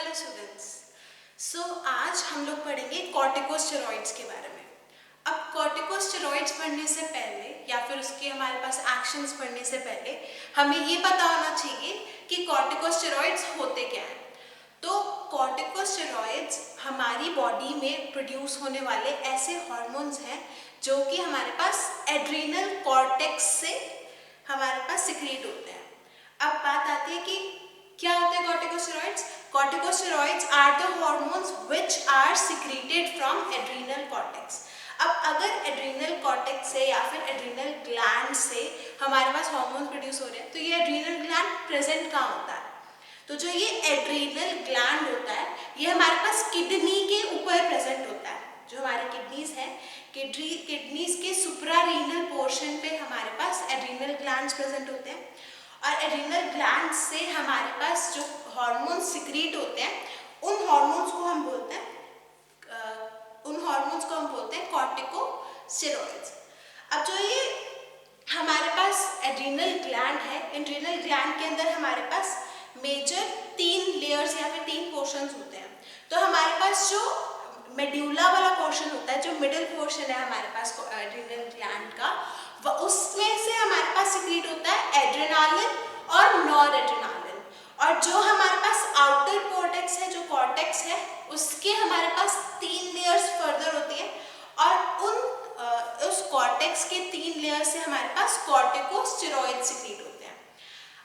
Hello students. आज हम लोग पढ़ेंगे कॉर्टिकोस्टेरॉइड्स के बारे में। अब कॉर्टिकोस्टेरॉइड्स पढ़ने से पहले या फिर उसके हमारे पास एक्शंस पढ़ने से पहले हमें ये पता होना चाहिए कि कॉर्टिकोस्टेरॉइड्स होते क्या हैं। तो कॉर्टिकोस्टेरॉइड्स हमारी बॉडी में प्रोड्यूस होने वाले ऐसे हार्मोन्स हैं जो कि हमारे पास एड्रीनल कॉर्टेक्स से हमारे पास सिक्रीट होते हैं। अब बात आती है कि क्या होते हैं corticosteroids. Corticosteroids are the hormones which are secreted from adrenal cortex. अब अगर एड्रीनल कॉर्टेक्स से या फिर एड्रीनल ग्लैंड से हमारे पास हार्मोन्स प्रोड्यूस हो रहे हैं तो ये एड्रीनल ग्लैंड प्रेजेंट कहाँ होता है? तो जो ये एड्रीनल ग्लैंड होता है ये हमारे पास किडनी के ऊपर प्रेजेंट होता है। जो हमारी किडनीज हैं, किडनीज के सुप्रारीनल पोर्शन पे हमारे पास एड्रीनल ग्लैंड्स प्रेजेंट होते हैं और एड्रीनल ग्लैंड से हमारे पास जो हार्मोन्स सिक्रीट होते हैं उन हार्मोन्स को हम बोलते हैं कॉर्टिकोस्टेरॉइड्स। अब जो ये हमारे पास एड्रीनल ग्लैंड है, एड्रीनल ग्लैंड के अंदर हमारे पास मेजर 3 लेयर्स या फिर 3 पोर्शंस होते हैं। तो हमारे पास जो मेड्यूला वाला पोर्शन होता है, जो मिडिल पोर्शन है हमारे पास एड्रीनल ग्लैंड का, उसमें से हमारे पास सिक्रीट होता है एड्रेनालिन और नॉर एड्रेनालिन। और जो हमारे पास आउटर कॉर्टेक्स है, जो कॉर्टेक्स है, उसके हमारे पास 3 लेयर्स फर्दर होती है और उस कॉर्टेक्स के 3 लेयर्स से हमारे पास कॉर्टिकोस्टेरॉइड सिक्रीट होते हैं।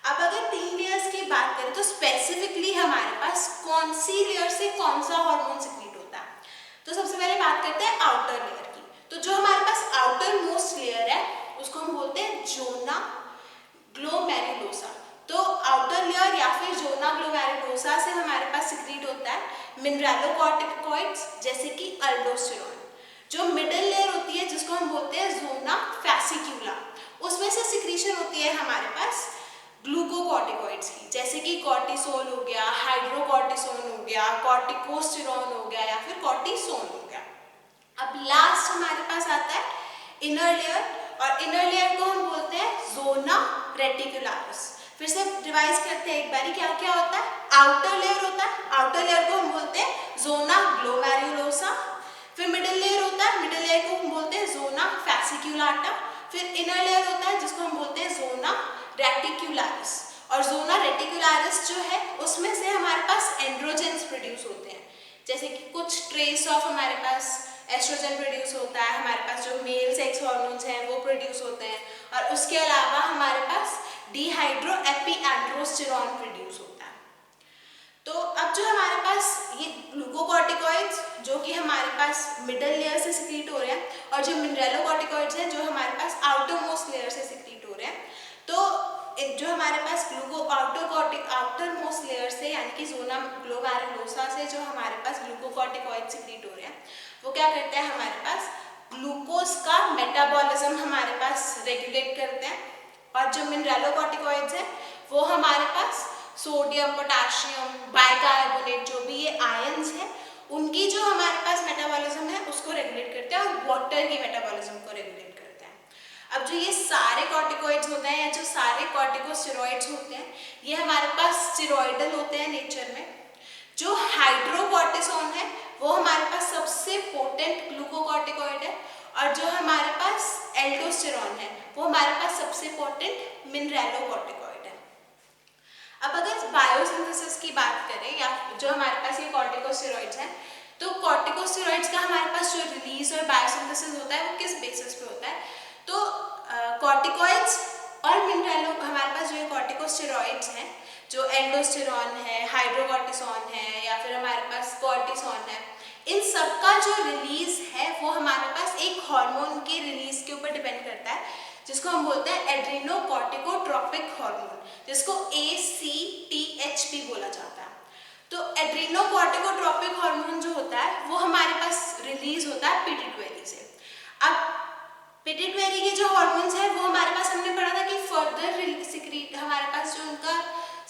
अब अगर 3 लेयर्स की बात करें तो स्पेसिफिकली हमारे पास कौन सी लेयर से कौन सा हार्मोन सिक्रीट होता है? तो सबसे पहले बात करते हैं आउटर लेयर की। तो जो हमारे पास आउटर मोस्ट लेयर है उसको हम बोलते हैं जोना ग्लोमेरुलोसा। तो आउटर लेयर या फिर जोना ग्लोमेरुलोसा से हमारे पास सिक्रीट होता है मिनरलोकॉर्टिकॉइड्स जैसे कि अल्डोस्टेरॉन। जो मिडिल लेयर होती है जिसको हम बोलते हैं जोना फैसिक्यूला, उसमें से सिक्रीशन होती है हमारे पास ग्लूकोकॉर्टिकॉइड्स की, जैसे कि कॉर्टिसोल हो गया, हाइड्रोकॉर्टिसोन हो गया, कॉर्टिकोस्टेरॉन हो गया या फिर कॉर्टिसोन हो गया। अब लास्ट हमारे पास आता है इनर लेयर और इनर लेयर को हम बोलते हैं जोना रेटिकुलारिस। फिर से रिवाइज करते हैं एक बारी, क्या क्या होता है? आउटर लेयर होता है, आउटर लेयर को हम बोलते हैं जोना ग्लोमेरुलोसा। फिर मिडिल लेयर होता है, मिडिल लेयर को हम बोलते हैं जोना फैसिक्यूलाटा। फिर इनर लेयर होता है जिसको हम बोलते हैं जोना रेटिकुलारिस। और जोना रेटिकुलारिस जो है उसमें से हमारे पास एंड्रोजेंस प्रोड्यूस होते हैं, जैसे कि कुछ ट्रेस ऑफ हमारे पास एस्ट्रोजन प्रोड्यूस होता है, हमारे पास जो मेल सेक्स हार्मोन्स हैं वो प्रोड्यूस होते हैं और उसके अलावा हमारे पास डिहाइड्रो एपिएंड्रोस्टेरॉन प्रोड्यूस होता है। तो अब जो हमारे पास ये ग्लूकोकॉर्टिकॉइड्स जो कि हमारे पास मिडिल लेयर से सिक्रीट हो रहे हैं और जो मिनरलोकॉर्टिकॉइड्स हैं जो हमारे पास आउटर मोस्ट लेयर से सिक्रीट हो रहे हैं, तो जो हमारे पास आउटर मोस्ट लेयर से यानी कि जोना ग्लोमेरुलोसा से जो हमारे पास ग्लूकोकॉर्टिकॉइड सिक्रीट हो रहे हैं वो क्या करते हैं, हमारे पास ग्लूकोज का मेटाबॉलिज्म हमारे पास रेगुलेट करते हैं। और जो मिनरलोकॉर्टिकॉइड्स हैं वो हमारे पास सोडियम, पोटेशियम, बाइकार्बोनेट जो भी ये आयंस हैं उनकी जो हमारे पास मेटाबॉलिज्म है उसको रेगुलेट करते हैं और वाटर की मेटाबॉलिज्म को रेगुलेट करते हैं। अब जो ये सारे कॉर्टिकॉइड्स होते हैं या जो सारे कॉर्टिकोस्टेरॉइड्स होते हैं ये हमारे पास स्टेरॉइडल होते हैं नेचर में। जो हाइड्रोकॉर्टिसोन है वो हमारे पास सबसे पोटेंट ग्लूकोकॉर्टिकॉइड है और जो हमारे पास एल्डोस्टेरॉन है वो हमारे पास सबसे पोटेंट मिनरलोकॉर्टिकॉइड है। अब अगर बायोसिंथेसिस की बात करें या जो हमारे पास ये कॉर्टिकोस्टेरॉइड्स हैं तो कॉर्टिकोस्टेरॉइड्स का हमारे पास जो रिलीज और बायोसिंथेसिस होता है वो किस बेसिस पे होता है? तो कॉर्टिकॉइड्स और हमारे पास जो कॉर्टिकोस्टेरॉइड्स हैं, जो एल्डोस्टेरॉन है, हाइड्रोकॉर्टिसोन है या फिर हमारे पास कॉर्टिसोन है, इन सब का जो रिलीज है वो हमारे पास एक हार्मोन के रिलीज के ऊपर डिपेंड करता है जिसको हम बोलते हैं एड्रीनोकॉर्टिकोट्रोपिक हार्मोन, जिसको ACTH बोला जाता है। तो एड्रीनोकॉर्टिकोट्रोपिक हार्मोन जो होता है वो हमारे पास रिलीज होता है पिट्यूटरी से। अब पिट्यूटरी के जो हार्मोन्स हैं वो हमारे पास हमने पढ़ा था कि फर्दर सिक्रीट हमारे पास जो उनका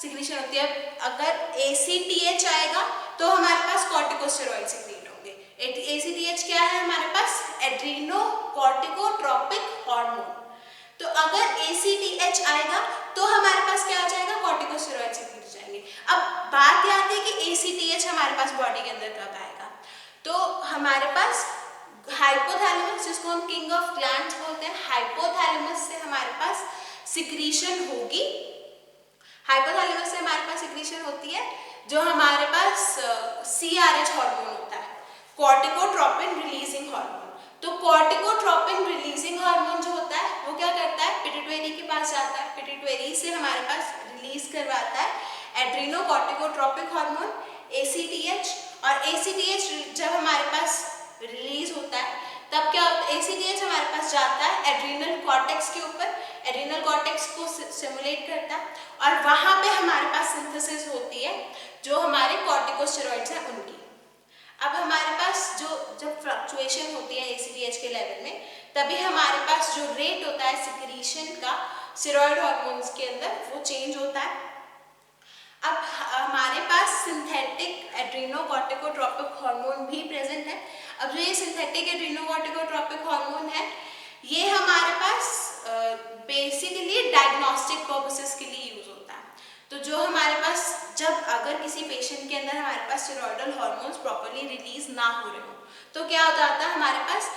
सिक्रीशन होती है, अगर ACTH आएगा तो हमारे पास कॉर्टिकोस्टेरॉइड सिक्रीट होंगे। ACTH क्या है हमारे पास? एड्रीनोकॉर्टिकोट्रोपिक हार्मोन। तो अगर ACTH आएगा तो हमारे पास क्या आ जाएगा? कॉर्टिकोस्टेरॉइड सिक्रीट हो जाएंगे। अब बात यह आती है कि ACTH हमारे पास बॉडी के अंदर कब आएगा। तो हमारे पास हाइपोथैलेमस, जिसको हम किंग ऑफ ग्लैंड्स बोलते हैं, हाइपोथैलेमस से हमारे पास सिक्रीशन होगी। हाइपोथैलेमस से हमारे पास सिक्रीशन होती है जो हमारे पास CRH हार्मोन होता है, कॉर्टिकोट्रोपिन रिलीजिंग हार्मोन। तो कॉर्टिकोट्रोपिन रिलीजिंग हार्मोन जो होता है वो क्या करता है, पिट्यूटरी के पास जाता है, पिट्यूटरी से हमारे पास रिलीज करवाता है एड्रीनोकॉर्टिकोट्रोपिक हार्मोन ACTH। और ACTH जब हमारे पास रिलीज होता है तब क्या होता है, ACTH हमारे पास जाता है एड्रीनल कॉर्टेक्स के ऊपर, एड्रीनल कॉर्टेक्स को स्टिमुलेट करता है और वहां पे हमारे पास सिंथेसिस होती है जो हमारे कॉर्टिकोस्टेरॉइड्स हैं उनकी। अब हमारे पास जब फ्लक्चुएशन होती है ACTH के लेवल में, तभी हमारे पास जो रेट होता है सिक्रीशन का स्टेरॉइड हार्मोन्स के अंदर वो चेंज होता है। अब हमारे पास सिंथेटिक एड्रीनोकॉर्टिकोट्रोपिक हार्मोन भी प्रेजेंट है। अब जो ये सिंथेटिक एड्रीनोकॉर्टिकोट्रोपिक हार्मोन है ये हमारे पास बेसिकली डायग्नोस्टिक पर्पसेस के लिए यूज होता है। तो जो हमारे पास जब अगर किसी पेशेंट के अंदर हमारे पास स्टेरॉइडल हार्मोन्स प्रॉपर्ली रिलीज ना हो रहे हो तो क्या हो जाता है, हमारे पास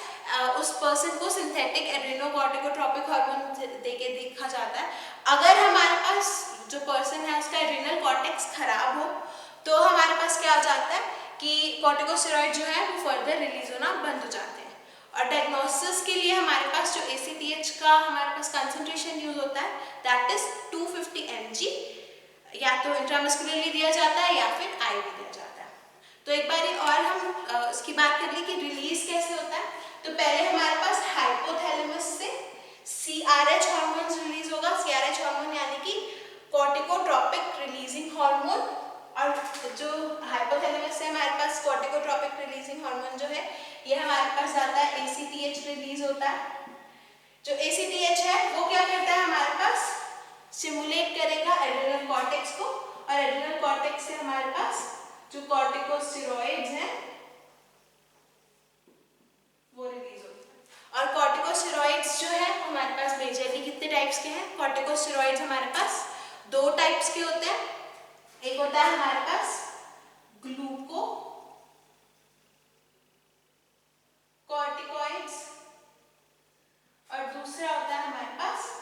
उस पर्सन को सिंथेटिक एड्रीनोकॉर्टिकोट्रोपिक हार्मोन देके देखा जाता है। अगर हमारे पास जो पर्सन है उसका एड्रीनल कॉर्टेक्स खराब हो तो हमारे पास क्या हो जाता है कि कॉर्टिकोस्टेरॉइड जो है वो फर्दर रिलीज होना बंद हो जाते हैं। और डायग्नोसिस के लिए हमारे पास जो ACTH का हमारे पास कंसंट्रेशन यूज होता है दैट इज 250 mg, या तो इंट्रामस्कुलरली दिया जाता है या फिर IV दिया जाता है। तो एक बार और हम उसकी बात कर ली कि रिलीज कैसे होता है। तो पहले हमारे पास हाइपोथैलेमस से CRH हार्मोन रिलीज होगा, CRH हार्मोन यानी कि कॉर्टिकोट्रोपिक रिलीजिंग हार्मोन। और जो हाइपोथैलेमस से हमारे पास कॉर्टिकोट्रोपिक रिलीजिंग हार्मोन जो है ये हमारे पास आता है ACTH रिलीज होता है। जो ACTH है वो क्या करता है, हमारे पास स्टिमुलेट करेगा एड्रेनल कॉर्टेक्स को और एड्रेनल कॉर्टेक्स से हमारे पास जो कॉर्टिकोस्टेरॉइड्स हैं वो रिलीज होते हैं। और कॉर्टिकोस्टेरॉइड्स जो है हमारे पास मेजरली कितने टाइप्स के हैं, कॉर्टिकोस्टेरॉइड्स हमारे पास 2 टाइप्स के होते हैं। एक होता है हमारे पास ग्लूको कॉर्टिकॉइड्स और दूसरा होता है हमारे पास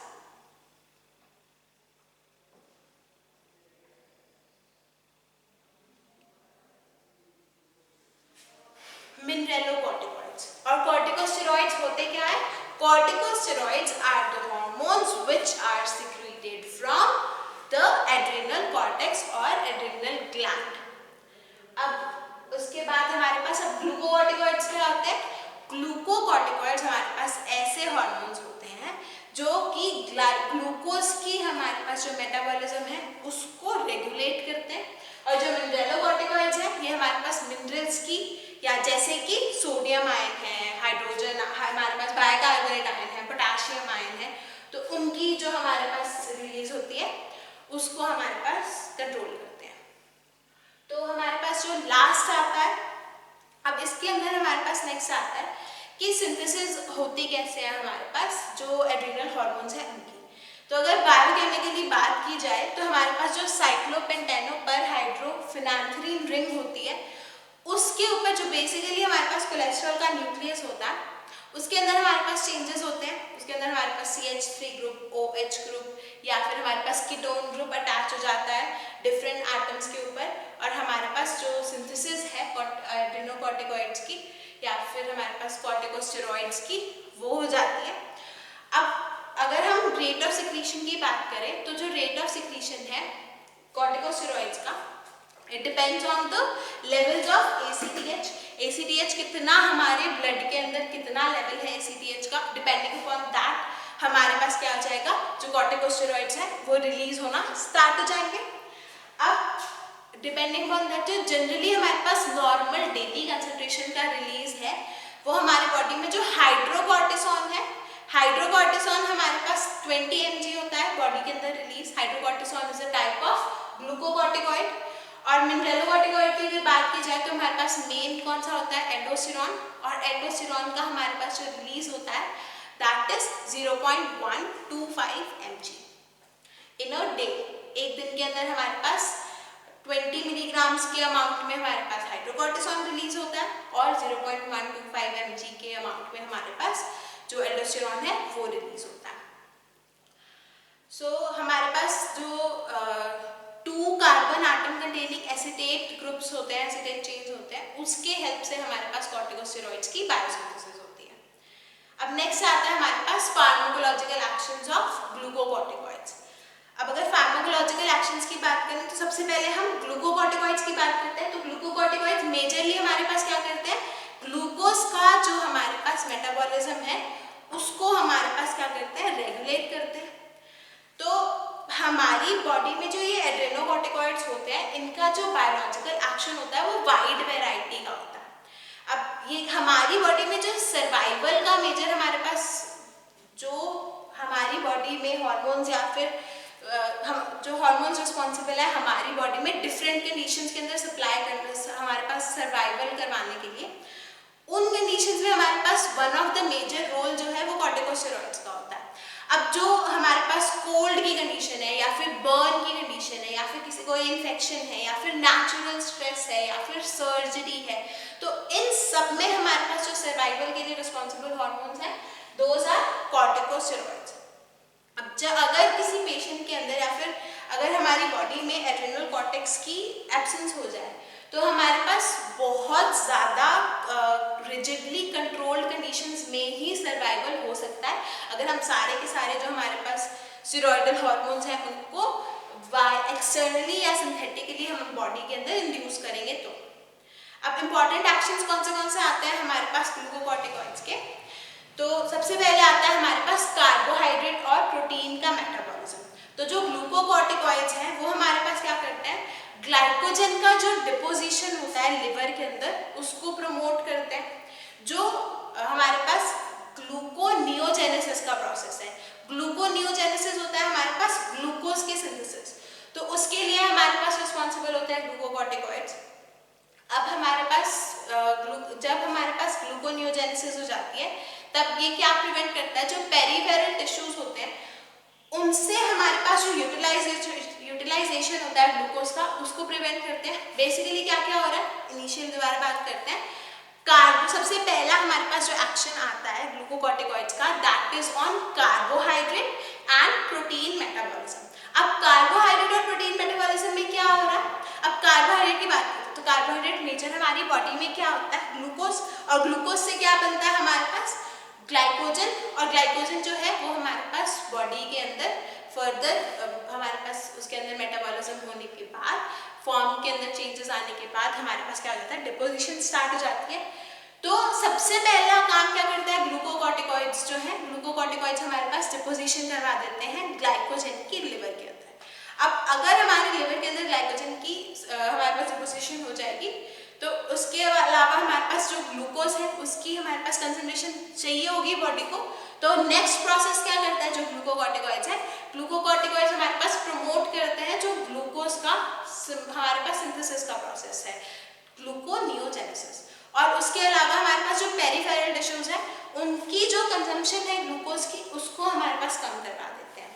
मिनरेलोकॉर्टिकॉइड्स। और कॉर्टिकोस्टेरॉइड्स होते क्या है, corticosteroids are the hormones which are secreted from the adrenal cortex और एड्रेनल ग्लैंड। अब उसके बाद हमारे पास अब ग्लूकोकॉर्टिकॉइड्स क्या होते हैं, ग्लूकोकॉर्टिकॉइड्स हमारे पास ऐसे हार्मोन्स होते हैं जो कि ग्लूकोज की हमारे पास जो मेटाबॉलिज्म है उसको रेगुलेट करते हैं। और जो मिनरेलोकॉर्टिकॉइड्स है ये हमारे पास मिनरल्स की, या जैसे कि सोडियम आयन है, हाइड्रोजन हमारे पास बाइकार्बोनेट आयन है, पोटेशियम आयन है, तो उनकी जो हमारे पास रिलीज होती है उसको हमारे पास कंट्रोल करते हैं। तो हमारे पास जो लास्ट आता है, अब इसके अंदर हमारे पास नेक्स्ट आता है कि सिंथेसिस होती कैसे है हमारे पास जो एड्रीनल हार्मोन्स है उनकी। तो अगर बायोकेमिकली बात की जाए तो हमारे पास जो साइक्लोपेंटेनो पर हाइड्रोफिनांथ्रीन रिंग होती है उसके ऊपर जो बेसिकली हमारे पास कोलेस्ट्रॉल का न्यूक्लियस होता है उसके अंदर हमारे पास चेंजेस होते हैं। उसके अंदर हमारे पास CH3 ग्रुप, OH ग्रुप या फिर हमारे पास कीटोन ग्रुप अटैच हो जाता है डिफरेंट एटम्स के ऊपर, और हमारे पास जो सिंथेसिस है एड्रेनोकॉर्टिकॉइड्स की या फिर हमारे पास कॉर्टिकोस्टेरॉइड्स की वो हो जाती है। अब अगर हम रेट ऑफ सिक्रीशन की बात करें तो जो रेट ऑफ सिक्रीशन है कॉर्टिकोस्टेरॉइड्स का it depends on the levels of ACTH। ACTH कितना हमारे ब्लड के अंदर कितना लेवल है ACTH का, डिपेंडिंग अपॉन दैट हमारे पास क्या आ जाएगा, जो कॉर्टिकोस्टेरॉइड्स है वो रिलीज होना स्टार्ट हो जाएंगे। अब डिपेंडिंग अपॉन दैट जो जनरली हमारे पास नॉर्मल डेली कंसंट्रेशन का रिलीज है वो हमारे बॉडी में जो हाइड्रोकॉर्टिसोन है, हाइड्रोकॉर्टिसोन हमारे पास 20 mg होता है बॉडी के अंदर release. Hydrocortisone is a type of glucocorticoid. और मिनरेलोकॉर्टिकॉइड की बात की जाए तो हमारे पास मेन कौन सा होता है, एंडोस्टेरॉन, और एंडोस्टेरॉन का हमारे पास जो रिलीज होता है that is 0.125 mg in a day. एक दिन के अंदर हमारे पास 20 मिलीग्राम्स के अमाउंट में हमारे पास हाइड्रोकोर्टिसोन रिलीज होता है और 0.125 mg के अमाउंट में हमारे पास जो एल्डोस्टेरॉन है वो रिलीज होता है। हमारे पास जो 2 carbon atom containing acetate groups होते हैं, एसिटेट चेन्स होते हैं, उसके हेल्प से हमारे पास कॉर्टिकोस्टेरॉइड्स की बायोसिंथेसिस होती है। अब नेक्स्ट आता है हमारे पास फार्माकोलॉजिकल एक्शंस ऑफ ग्लूकोकॉर्टिकॉइड्स। अब अगर फार्माकोलॉजिकल एक्शंस की बात करें तो सबसे पहले हम ग्लूकोकॉर्टिकॉइड्स की बात करते हैं। तो ग्लूकोकॉर्टिकॉइड्स मेजरली हमारे पास क्या करते हैं, ग्लूकोज का जो हमारे पास मेटाबॉलिज्म है उसको हमारे पास क्या करते हैं, रेगुलेट करते हैं। तो हमारी बॉडी में जो ये एड्रेनोकॉर्टिकॉइड्स होते हैं, इनका जो बायोलॉजिकल एक्शन होता है वो वाइड वैरायटी का होता है। अब ये हमारी बॉडी में जो सर्वाइवल का मेजर हमारे पास जो हमारी बॉडी में हार्मोन्स या फिर हम जो हार्मोन्स रिस्पॉन्सिबल है हमारी बॉडी में डिफरेंट कंडीशंस के अंदर सप्लाई करने, हमारे पास सर्वाइवल करवाने के लिए, उन कंडीशंस में हमारे पास one of the major role जो है वो कॉर्टिकोस्टेरॉइड्स का होता है। अब जो हमारे पास कोल्ड की कंडीशन है या फिर बर्न की कंडीशन है या फिर किसी को इन्फेक्शन है या फिर नेचुरल स्ट्रेस है या फिर सर्जरी है, तो इन सब में हमारे पास जो सर्वाइवल के लिए रिस्पॉन्सिबल हार्मोन्स हैं दोज आर कॉर्टिकोस्टेरॉइड्स। अब जब अगर किसी पेशेंट के अंदर या फिर अगर हमारी बॉडी में एड्रेनल कॉर्टेक्स की एब्सेंस हो जाए तो हमारे पास बहुत ज़्यादा रिजिडली कंट्रोल्ड कंडीशंस में ही सर्वाइवल हो सकता है अगर हम सारे के सारे जो हमारे पास स्टेरॉयडल हार्मोन्स हैं उनको एक्सटर्नली या सिंथेटिकली हम बॉडी के अंदर इंड्यूस करेंगे। तो अब इम्पॉर्टेंट एक्शंस कौन से आते हैं हमारे पास ग्लूकोकॉर्टिकॉइड्स के, तो सबसे पहले आता है हमारे पास कार्बोहाइड्रेट और प्रोटीन का मेटाबॉलिज्म। तो जो ग्लूकोकॉर्टिकॉइड्स हैं वो हमारे पास क्या करते हैं, ग्लाइकोजन का जो डिपोजिशन होता है लिवर के अंदर उसको प्रमोट करते हैं। जो हमारे पास ग्लूकोनियोजेनेसिस का प्रोसेस है, ग्लूकोनियोजेनेसिस होता है हमारे पास ग्लूकोज के सिंथेसिस, तो उसके लिए हमारे पास रिस्पॉन्सिबल होता है ग्लूकोकॉर्टिकॉइड्स। अब हमारे पास जब हमारे पास ग्लूकोनियोजेनेसिस हो जाती है तब ये क्या प्रिवेंट करता है, जो पेरिफेरल टिश्यूज होते हैं उनसे हमारे पास जो यूटिलाइजेशन होता है ग्लूकोज का उसको प्रिवेंट करते हैं। बेसिकली क्या क्या हो रहा है, इनिशियल दोबारा बात करते हैं। सबसे पहला हमारे पास जो एक्शन आता है ग्लूकोकॉर्टिकॉइड्स का that is on carbohydrate and protein metabolism. अब कार्बोहाइड्रेट और प्रोटीन मेटाबॉलिज्म में क्या हो रहा है, अब कार्बोहाइड्रेट की बात करें तो कार्बोहाइड्रेट मेजर हमारी बॉडी में क्या होता है, ग्लूकोज, और ग्लूकोज से क्या बनता है हमारे पास ग्लाइकोजन, और ग्लाइकोजन जो है वो हमारे पास बॉडी के अंदर फर्दर हमारे पास उसके अंदर मेटाबॉलिज्म होने के बाद फॉर्म के अंदर चेंजेस आने के बाद हमारे पास क्या हो जाता है, डिपोजिशन स्टार्ट हो जाती है। तो सबसे पहला काम क्या करता है ग्लूकोकॉर्टिकॉइड्स जो है, ग्लूकोकॉर्टिकॉइड्स हमारे पास डिपोजिशन करवा देते हैं ग्लाइकोजन की लिवर के अंदर। अब अगर हमारे लिवर के अंदर ग्लाइकोजन की हमारे पास डिपोजिशन हो जाएगी तो उसके अलावा हमारे पास जो ग्लूकोज है उसकी हमारे पास कंसंट्रेशन चाहिए होगी बॉडी को, तो नेक्स्ट प्रोसेस क्या करता है जो ग्लूकोकॉर्टिकॉइड्स है, ग्लूकोकॉर्टिकॉइड्स हमारे पास प्रमोट करते हैं जो ग्लूकोज का हमारे पास सिंथेसिस का प्रोसेस है ग्लूकोनियोजेनेसिस। और उसके अलावा हमारे पास जो पेरिफेरल टिश्यूज है उनकी जो कंजम्पशन है ग्लूकोज की उसको हमारे पास कम करवा देते हैं।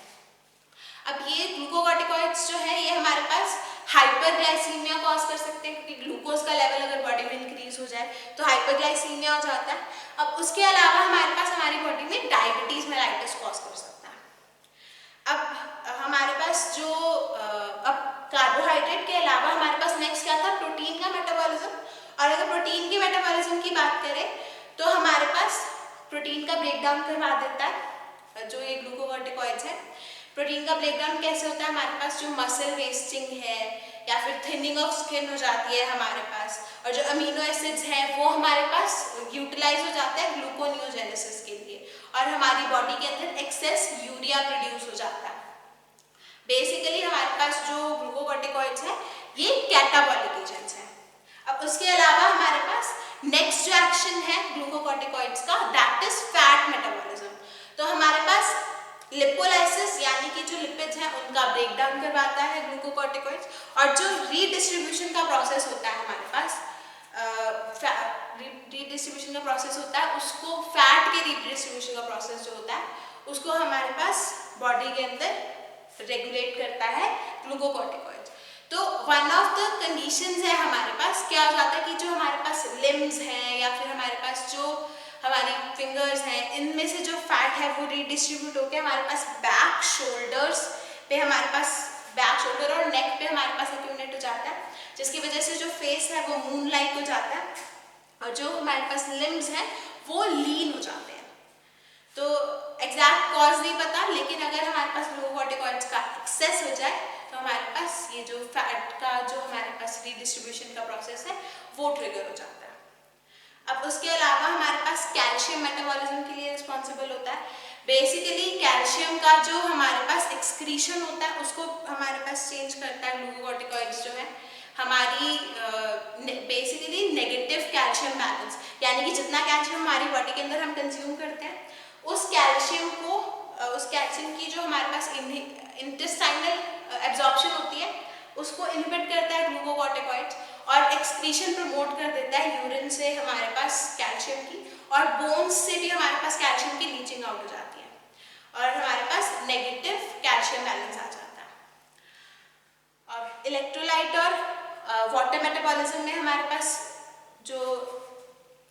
अब ये ग्लूकोकॉर्टिकॉइड्स जो है ये हमारे पास हाइपरग्लाइसीमिया कॉज कर सकते हैं क्योंकि ग्लूकोज का लेवल अगर बॉडी में इंक्रीज हो जाए तो हाइपरग्लाइसीमिया हो जाता है। अब उसके अलावा हमारे पास हमारी बॉडी में डायबिटीज मेलाइटिस कॉज कर सकता है। अब हमारे पास जो अब कार्बोहाइड्रेट के अलावा हमारे पास नेक्स्ट क्या था, प्रोटीन का मेटाबॉलिज्म। और अगर प्रोटीन के मेटाबॉलिज्म की बात करें तो हमारे पास प्रोटीन का ब्रेकडाउन करवा देता है जो ये ग्लूकोकॉर्टिकॉइड्स है। प्रोटीन का ब्रेकडाउन कैसे होता है, हमारे पास जो मसल वेस्टिंग है या फिर थिनिंग ऑफ स्किन हो जाती है हमारे पास, और जो अमीनो एसिड्स हैं वो हमारे पास यूटिलाइज हो जाता है ग्लूकोनियोजेनेसिस के लिए और हमारी बॉडी के अंदर एक्सेस यूरिया प्रोड्यूस हो जाता है। बेसिकली हमारे पास जो ग्लूकोकॉर्टिकॉइड्स हैं ये कैटाबॉलिक एजेंट्स हैं। अब उसके अलावा हमारे पास नेक्स्ट जो एक्शन है ग्लूकोकॉर्टिकॉइड्स का दैट इज फैट मेटाबॉलिज्म। तो हमारे पास लिपोलाइसिस यानी कि जो लिपिड्स हैं उनका ब्रेकडाउन करवाता है ग्लूकोकॉर्टिकॉइड्स, और जो रीडिस्ट्रीब्यूशन का प्रोसेस होता है हमारे पास रीडिस्ट्रीब्यूशन का प्रोसेस होता है उसको फैट के रीडिस्ट्रीब्यूशन का प्रोसेस जो होता है उसको हमारे पास बॉडी के अंदर रेगुलेट करता है ग्लूकोकॉर्टिकॉइड्स। तो वन ऑफ द कंडीशंस है हमारे पास, क्या हो जाता है कि जो हमारे पास लिम्स हैं या फिर हमारे पास जो हमारी फिंगर्स हैं, इनमें से जो फैट है वो रीडिस्ट्रीब्यूट होकर हमारे पास बैक शोल्डर्स पे, हमारे पास बैक शोल्डर और नेक पे हमारे पास एक्यूमुलेट हो जाता है, जिसकी वजह से जो फेस है वो मून लाइक हो जाता है और जो हमारे पास लिम्स हैं वो लीन हो जाते हैं। तो एग्जैक्ट कॉज नहीं पता, लेकिन अगर हमारे पास ग्लूकोकॉर्टिकॉइड्स का एक्सेस हो जाए तो हमारे पास ये जो फैट का जो हमारे पास रीडिस्ट्रीब्यूशन का प्रोसेस है वो ट्रिगर हो जाता है। अब उसके अलावा हमारे पास कैल्शियम मेटाबॉलिज्म के लिए रिस्पॉन्सिबल होता है। बेसिकली कैल्शियम का जो हमारे पास एक्सक्रीशन होता है उसको हमारे पास चेंज करता है ग्लूकोकॉर्टिकॉइड्स जो है हमारी बेसिकली नेगेटिव कैल्शियम बैलेंस, यानी कि जितना कैल्शियम हमारी बॉडी के अंदर हम कंज्यूम करते हैं उस कैल्शियम की जो हमारे पास इंटेस्टाइनल एब्जॉर्प्शन होती है उसको इनहिबिट करता है ग्लूकोकॉर्टिकॉइड्स और एक्सक्रीशन प्रमोट कर देता है यूरिन से हमारे पास कैल्शियम की, और बोन्स से भी हमारे पास कैल्शियम की लीचिंग आउट हो जाती है और हमारे पास नेगेटिव कैल्शियम बैलेंस आ जाता है। और इलेक्ट्रोलाइट और वाटर मेटाबॉलिज्म में हमारे पास जो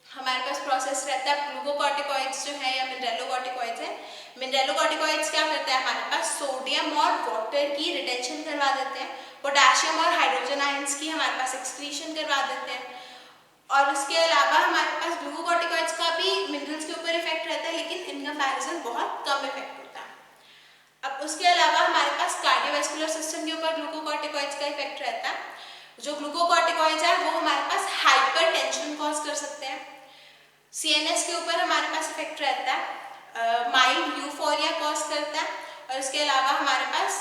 हमारे पास प्रोसेस रहता है ग्लूकोकॉर्टिकॉइड्स जो है या मिनरलोकॉर्टिकॉइड्स है। मिनरलोकॉर्टिकॉइड्स क्या करता है, हमारे पास सोडियम और वाटर की रिटेंशन करवा देते हैं, पोटेशियम और हाइड्रोजन आयंस की हमारे पास एक्सक्रीशन करवा देते हैं, और उसके अलावा हमारे पास ग्लूकोकॉर्टिकॉइड्स का भी मिनरल्स के ऊपर इफेक्ट रहता है, लेकिन इन कंपैरिजन बहुत कम इफेक्ट होता है। अब उसके अलावा हमारे पास कार्डियोवैस्कुलर सिस्टम के ऊपर ग्लूकोकॉर्टिकॉइड्स का इफेक्ट रहता है। जो ग्लूकोकॉर्टिकॉइड्स है वो हमारे पास हाइपरटेंशन कॉज कर सकते हैं। सीएनएस के ऊपर हमारे पास इफेक्ट रहता है, माइल्ड यूफोरिया कॉज करता है, और इसके अलावा हमारे पास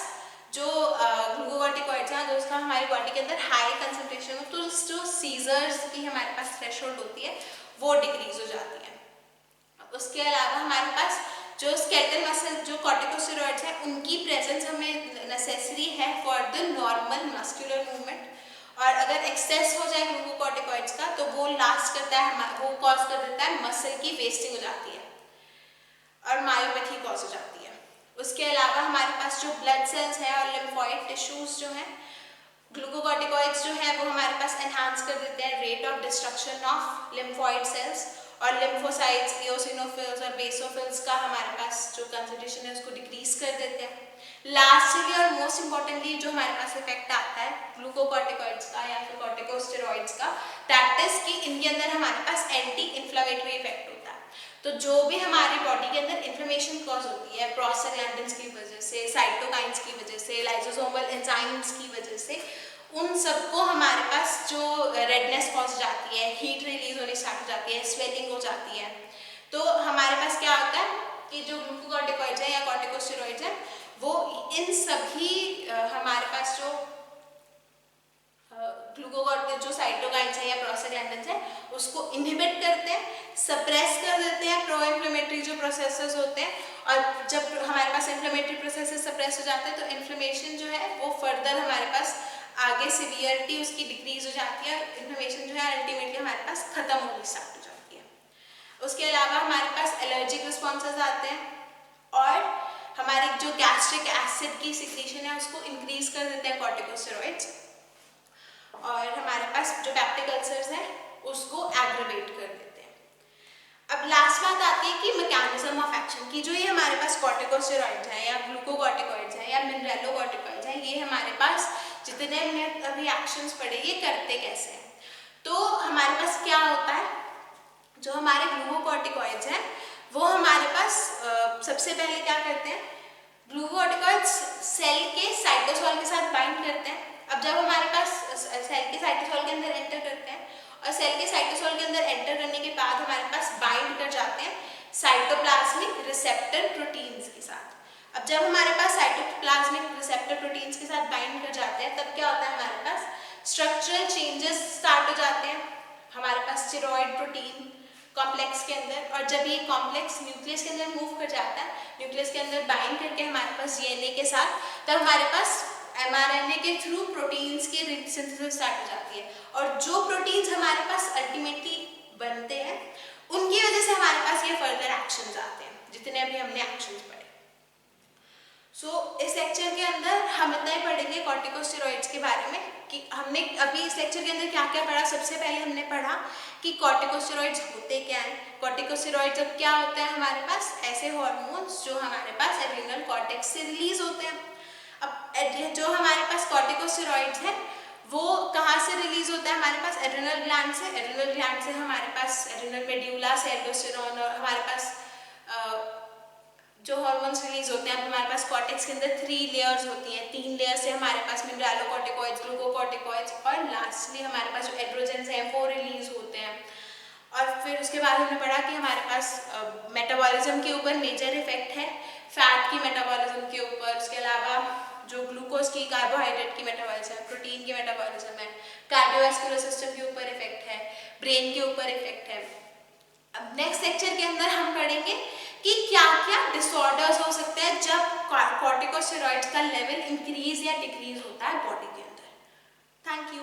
जो ग्लूकोकॉर्टिकॉइड्स हैं जो उसका हमारी बॉडी के अंदर हाई कंसंट्रेशन हो तो जो सीजर्स की हमारे पास थ्रेशोल्ड होती है वो डिक्रीज हो जाती है। उसके अलावा हमारे पास जो स्केलेटल मसल जो कॉर्टिकोस्टेरॉइड्स हैं उनकी प्रेजेंस हमें नेसेसरी है for the normal muscular movement, और अगर एक्सेस हो जाए ग्लूकोकॉर्टिकॉइड्स का तो वो लास्ट करता है, वो कॉज कर देता है मसल की वेस्टिंग हो जाती है और मायोपैथी कॉज हो जाती है। उसके अलावा हमारे पास जो ब्लड सेल्स हैं और लिम्फोइड टिश्यूज जो हैं, ग्लूकोकॉर्टिकॉइड्स जो है वो हमारे पास एनहांस कर देते हैं rate of destruction of lymphoid cells, और लिम्फोसाइट्स, इओसिनोफिल्स और बेसोफिल्स का हमारे पास जो कंसंट्रेशन है उसको डिक्रीज कर देते हैं। लास्टली और मोस्ट इंपॉर्टेंटली जो हमारे पास इफेक्ट आता है ग्लूकोकॉर्टिकॉइड्स का या फिर कॉर्टिकोस्टेरॉइड्स का, दैट इज कि इनके अंदर हमारे पास एंटी इन्फ्लेमेटरी इफेक्ट होता है। तो जो भी हमारी बॉडी के अंदर इन्फ्लेमेशन कॉज होती है प्रोस्टाग्लैंडिन्स की वजह से, साइटोकाइन्स की वजह से, लाइसोसोमल एंजाइम्स की वजह से, उन सबको हमारे पास जो रेडनेस कॉज हो जाती है, हीट रिलीज होनी स्टार्ट हो जाती है, स्वेलिंग हो जाती है। तो हमारे पास क्या होता है कि जो ग्लूकोकॉर्टिकॉइड्स हैं या कॉर्टिकोस्टेरॉइड्स हैं वो इन सभी हमारे पास जो ग्लूकोकॉर्टिक जो साइटोकाइन्स हैं या प्रोस्टाग्लैंडिन्स हैं उसको इनहिबिट करते हैं, सप्रेस कर देते हैं प्रो इन्फ्लेमेटरी जो प्रोसेसेस होते हैं, और जब हमारे पास इन्फ्लेमेटरी प्रोसेसेस सप्रेस हो जाते हैं तो इन्फ्लेमेशन जो है वो फर्दर हमारे पास आगे सीवियरिटी उसकी डिक्रीज हो जाती है, इन्फ्लेमेशन जो है अल्टीमेटली हमारे पास खत्म होनी स्टार्ट हो जाती है। उसके अलावा हमारे पास एलर्जिक रिस्पॉन्सेज आते हैं, और हमारी जो गैस्ट्रिक एसिड की सिक्रीशन है उसको इंक्रीज कर देते हैं कॉर्टिकोस्टेरॉइड्स, और हमारे पास जो पेप्टिक अल्सर्स हैं उसको एग्रवेट कर देते हैं। अब लास्ट बात आती है कि मैकेनिज्म ऑफ एक्शन की, जो ये हमारे पास कॉर्टिकोस्टेरॉइड्स हैं या ग्लूकोकॉर्टिकॉइड्स हैं या मिनरलोकॉर्टिकॉइड्स हैं, ये हमारे पास जितने हमने अभी एक्शंस पढ़े ये करते कैसे हैं। तो हमारे पास क्या होता है, जो हमारे ग्लूकोकॉर्टिकॉइड्स हैं वो हमारे पास सबसे पहले क्या करते हैं, ग्लूकोकॉर्टिकॉइड्स सेल के साइटोसोल के साथ बाइंड करते हैं। अब जब हमारे पास सेल के साइटोसोल के अंदर एंटर करते हैं और सेल के साइटोसोल के अंदर एंटर करने के बाद हमारे पास बाइंड कर जाते हैं साइटोप्लाज्मिक रिसेप्टर प्रोटीन्स के साथ। अब जब हमारे पास साइटोप्लाज्मिक रिसेप्टर प्रोटीन्स के साथ बाइंड कर जाते हैं तब क्या होता है, हमारे पास स्ट्रक्चरल चेंजेस स्टार्ट हो जाते हैं हमारे पास स्टेरॉइड प्रोटीन कॉम्प्लेक्स के अंदर, और जब ये कॉम्प्लेक्स न्यूक्लियस के अंदर मूव कर जाता है, न्यूक्लियस के अंदर बाइंड करके हमारे पास डीएनए के साथ, तब हमारे पास एमआरएनए के थ्रू प्रोटीन्स की सिंथेसिस स्टार्ट हो जाती है, और जो प्रोटीन्स हमारे पास अल्टीमेटली बनते हैं उनकी वजह से हमारे पास ये फर्दर एक्शंस आते हैं जितने अभी हमने एक्शंस पढ़े। इस लेक्चर के अंदर हम इतना ही पढ़ेंगे कॉर्टिकोस्टेरॉइड्स के बारे में कि हमने अभी इस लेक्चर के अंदर क्या क्या पढ़ा। सबसे पहले हमने पढ़ा कि कॉर्टिकोस्टेरॉइड्स होते क्या हैं। कॉर्टिकोस्टेरॉइड्स अब क्या होता है हमारे पास, ऐसे हार्मोन्स जो हमारे पास एड्रिनल कॉर्टेक्स से रिलीज होते हैं। अब जो हमारे पास कॉर्टिकोस्टेरॉइड्स हैं वो कहाँ से रिलीज होता है हमारे पास, एड्रिनल ग्लैंड से। एड्रिनल ग्लैंड से हमारे पास एड्रिनल मेड्यूला से एल्डोस्टेरोन और हमारे पास जो हार्मोन्स रिलीज होते हैं। हमारे पास कॉर्टेक्स के अंदर 3 लेयर्स होती हैं, 3 लेयर्स से हमारे पास मिनरलोकॉर्टिकॉइड्स, ग्लूकोकॉर्टिकॉइड्स और लास्टली हमारे पास जो एड्रोजेंस हैं वो रिलीज होते हैं। और फिर उसके बाद हमने पढ़ा कि हमारे पास मेटाबॉलिज्म के ऊपर मेजर इफेक्ट है, फैट की मेटाबॉलिज्म के ऊपर। उसके अलावा जो ग्लूकोज की, कार्बोहाइड्रेट की मेटाबॉलिज्म है, प्रोटीन की मेटाबॉलिज्म है, कार्डियोवैस्कुलर सिस्टम के ऊपर इफेक्ट है, ब्रेन के ऊपर इफेक्ट है। अब नेक्स्ट लेक्चर के अंदर हम पढ़ेंगे कि क्या क्या डिसऑर्डर्स हो सकते हैं जब कॉर्टिकोस्टेरॉइड्स का लेवल इंक्रीज या डिक्रीज होता है बॉडी के अंदर। Thank you.